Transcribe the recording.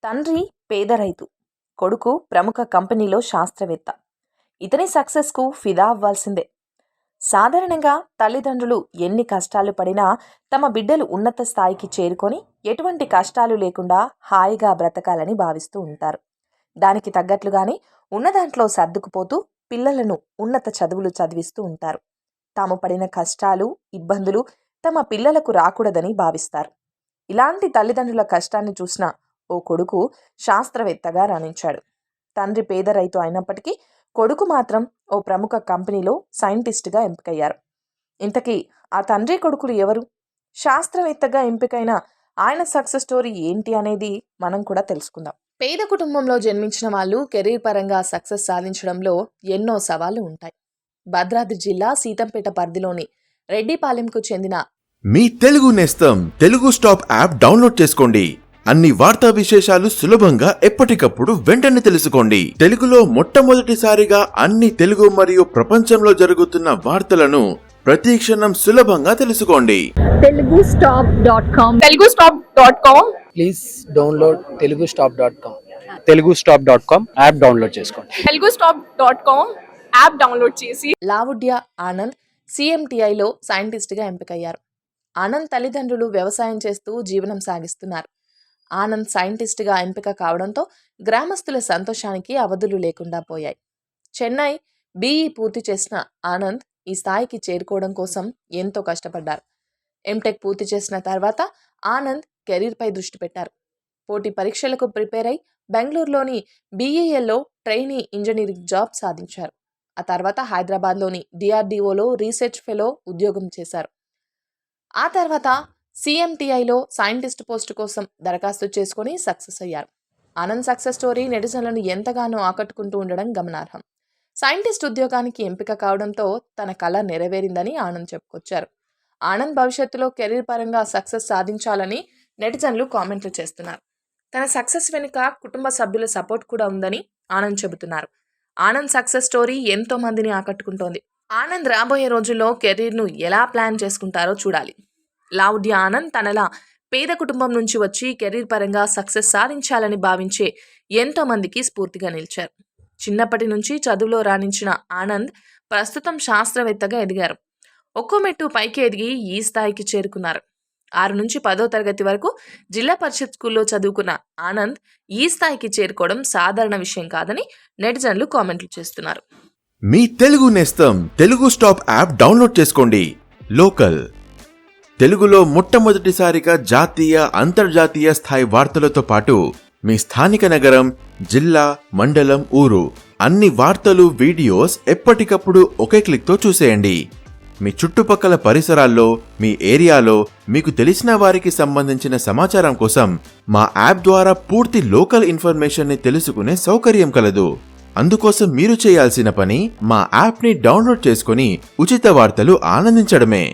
తండ్రి పేద రైతు, కొడుకు ప్రముఖ కంపెనీలో శాస్త్రవేత్త. ఇతని సక్సెస్కు ఫిదా అవ్వాల్సిందే. సాధారణంగా తల్లిదండ్రులు ఎన్ని కష్టాలు పడినా తమ బిడ్డలు ఉన్నత స్థాయికి చేరుకొని ఎటువంటి కష్టాలు లేకుండా హాయిగా బ్రతకాలని భావిస్తూ ఉంటారు. దానికి తగ్గట్లుగానే ఉన్నదాంట్లో సర్దుకుపోతూ పిల్లలను ఉన్నత చదువులు చదివిస్తూ ఉంటారు. తాము పడిన కష్టాలు, ఇబ్బందులు తమ పిల్లలకు రాకూడదని భావిస్తారు. ఇలాంటి తల్లిదండ్రుల కష్టాన్ని చూసిన ఓ కొడుకు శాస్త్రవేత్తగా రాణించాడు. తండ్రి పేద రైతు అయినప్పటికీ కొడుకు మాత్రం ఓ ప్రముఖ కంపెనీలో సైంటిస్ట్గా ఎంపికయ్యారు. ఇంతకీ ఆ తండ్రి కొడుకులు ఎవరు? శాస్త్రవేత్తగా ఎంపికైన ఆయన సక్సెస్ స్టోరీ ఏంటి అనేది మనం కూడా తెలుసుకుందాం. పేద కుటుంబంలో జన్మించిన వాళ్ళు కెరీర్ పరంగా సక్సెస్ సాధించడంలో ఎన్నో సవాళ్లు ఉంటాయి. భద్రాద్రి జిల్లా సీతంపేట పరిధిలోని రెడ్డిపాలెంకు చెందిన మీ తెలుగు నేస్తం తెలుగు స్టాప్ యాప్ డౌన్లోడ్ చేసుకోండి. అన్ని వార్తా విశేషాలు సులభంగా ఎప్పటికప్పుడు వెంటనే తెలుసుకోండి. తెలుగులో మొట్టమొదటిసారిగా అన్ని తెలుగు మరియు ప్రపంచంలో జరుగుతున్న వార్తలను ప్రతి క్షణం సులభంగా తెలుసుకోండి. telugustop.com please download telugustop.com. telugustop.com app download చేసుకోండి. telugustop.com యాప్ డౌన్లోడ్ చేసి లావుడ్యా ఆనంద్ CMTIలో సైంటిస్ట్గా ఎంపికయ్యారు. ఆనంద్ తల్లిదండ్రులు వ్యవసాయం చేస్తూ జీవనం సాగిస్తున్నారు. ఆనంద్ సైంటిస్ట్గా ఎంపిక కావడంతో గ్రామస్తుల సంతోషానికి అవధులు లేకుండా పోయాయి. చెన్నై BE పూర్తి చేసిన ఆనంద్ ఈ స్థాయికి చేరుకోవడం కోసం ఎంతో కష్టపడ్డారు. ఎంటెక్ పూర్తి చేసిన తర్వాత ఆనంద్ కెరీర్పై దృష్టి పెట్టారు. పోటీ పరీక్షలకు ప్రిపేర్ అయి బెంగళూరులోని BELలో ట్రైనీ ఇంజనీరింగ్ జాబ్ సాధించారు. ఆ తర్వాత హైదరాబాద్లోని DRDOలో రీసెర్చ్ ఫెలో ఉద్యోగం చేశారు. ఆ తర్వాత CMTIలో సైంటిస్ట్ పోస్టు కోసం దరఖాస్తు చేసుకుని సక్సెస్ అయ్యారు. ఆనంద్ సక్సెస్ స్టోరీ నెటిజన్లను ఎంతగానో ఆకట్టుకుంటూ ఉండడం గమనార్హం. సైంటిస్ట్ ఉద్యోగానికి ఎంపిక కావడంతో తన కళ నెరవేరిందని ఆనంద్ చెప్పుకొచ్చారు. ఆనంద్ భవిష్యత్తులో కెరీర్ పరంగా సక్సెస్ సాధించాలని నెటిజన్లు కామెంట్లు చేస్తున్నారు. తన సక్సెస్ వెనుక కుటుంబ సభ్యుల సపోర్ట్ కూడా ఉందని ఆనంద్ చెబుతున్నారు. ఆనంద్ సక్సెస్ స్టోరీ ఎంతో మందిని ఆకట్టుకుంటోంది. ఆనంద్ రాబోయే రోజుల్లో కెరీర్ను ఎలా ప్లాన్ చేసుకుంటారో చూడాలి. లావుడ్యా ఆనంద్ తనలా పేద కుటుంబం నుంచి వచ్చి కెరీర్ పరంగా సక్సెస్ సాధించాలని భావించే ఎంతో మందికి స్ఫూర్తిగా నిలిచారు. చిన్నప్పటి నుంచి చదువులో రాణించిన ఆనంద్ ప్రస్తుతం శాస్త్రవేత్తగా ఎదిగారు. ఒక్కో మెట్టు పైకి ఎదిగి ఈ స్థాయికి చేరుకున్నారు. 6 నుంచి 10వ తరగతి వరకు జిల్లా పరిషత్ స్కూల్లో చదువుకున్న ఆనంద్ ఈ స్థాయికి చేరుకోవడం సాధారణ విషయం కాదని నెటిజన్లు కామెంట్లు చేస్తున్నారు. మీ తెలుగు నేస్తం తెలుగు స్టాప్ యాప్ డౌన్లోడ్ చేసుకోండి. లోకల్ తెలుగులో మొట్టమొదటిసారిగా జాతీయ, అంతర్జాతీయ స్థాయి వార్తలతో పాటు మీ స్థానిక నగరం, జిల్లా, మండలం, ఊరు అన్ని వార్తలు, వీడియోస్ ఎప్పటికప్పుడు ఒకే క్లిక్తో చూసేయండి. మీ చుట్టుపక్కల పరిసరాల్లో, మీ ఏరియాలో మీకు తెలిసిన వారికి సంబంధించిన సమాచారం కోసం మా యాప్ ద్వారా పూర్తి లోకల్ ఇన్ఫర్మేషన్ ని తెలుసుకునే సౌకర్యం కలదు. అందుకోసం మీరు చేయాల్సిన పని మా యాప్ ని డౌన్లోడ్ చేసుకుని ఉచిత వార్తలు ఆనందించడమే.